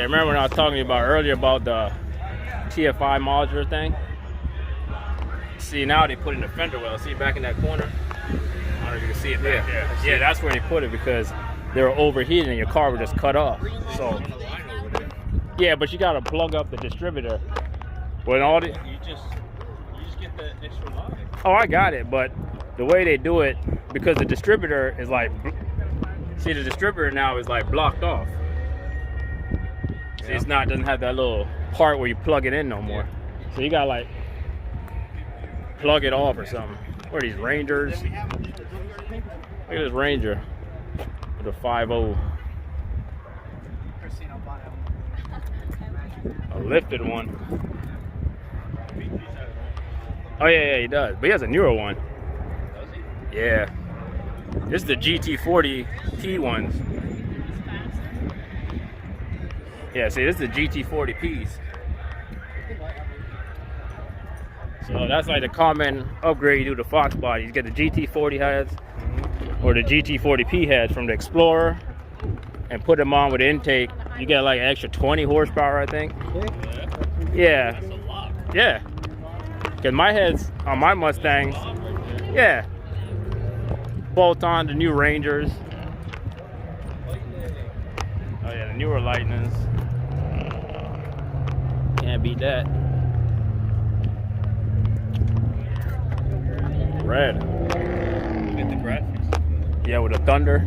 remember when I was talking to you about earlier about the TFI modular thing? See, now they put in the fender well. See back in that corner? I don't know if you can see it back there. Yeah, that's where they put it because they were overheating and your car would just cut off. So, yeah, but you gotta plug up the distributor. When all the you just get the extra line. Oh, I got it, but the way they do it, because the distributor is like, see, the distributor now is like blocked off. See, it's not, doesn't have that little part where you plug it in no more. So you gotta like plug it off or something. What are these Rangers? Look at this Ranger with a 5.0. A lifted one. Oh yeah, he does. But he has a newer one. Does he? Yeah. This is the GT40P ones. Yeah, see, this is the GT40Ps. So that's like the common upgrade you do to Fox bodies. You get the GT40 heads or the GT40P heads from the Explorer and put them on with the intake. You get like an extra 20 horsepower, I think. Yeah. That's a lot. Yeah. Because my heads on my Mustangs, yeah. Bolt on the new Rangers. Oh yeah, the newer Lightnings. Can't beat that. Red. Look at the graphics. Yeah, with a Thunder.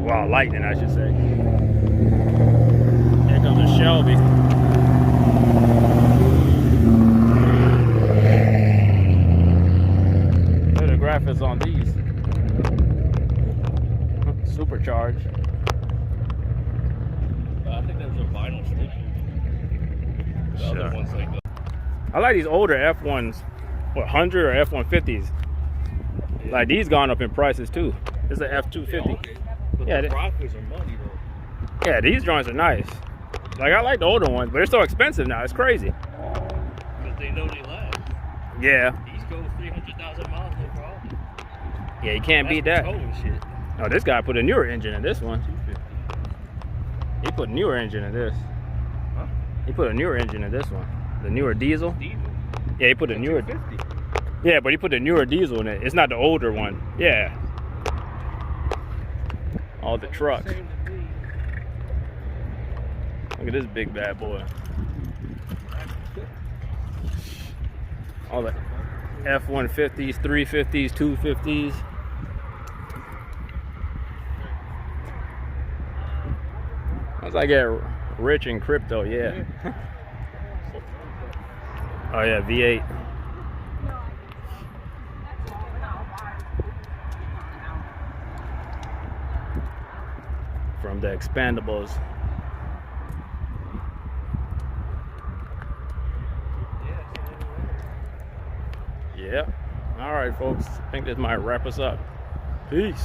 Well, Lightning, I should say. Here comes a Shelby. Look at the graphics on these. Supercharged. I think those are vinyl stickers. The other ones like that. I like these older F1s, what, 100 or F150s. Yeah. Like these gone up in prices too. This is an F250. But Yeah, the Broncos are money though. Yeah, these joints are nice. Like I like the older ones, but they're so expensive now. It's crazy. But they know they last. Yeah. These go 300,000 miles, no problem. Yeah, you can't beat that. Towing shit. Oh, this guy put a newer engine in this one. 250. He put a newer engine in this. Huh? He put a newer engine in this one. The newer diesel. Diesel. Yeah, he put a newer. 250. Yeah, but he put a newer diesel in it. It's not the older one. Yeah. All the trucks. Look at this big bad boy. All the F150s, 350s, 250s. Once I get rich in crypto, yeah. Oh yeah, V8. From the Expandables. Yeah. All right, folks. I think this might wrap us up. Peace.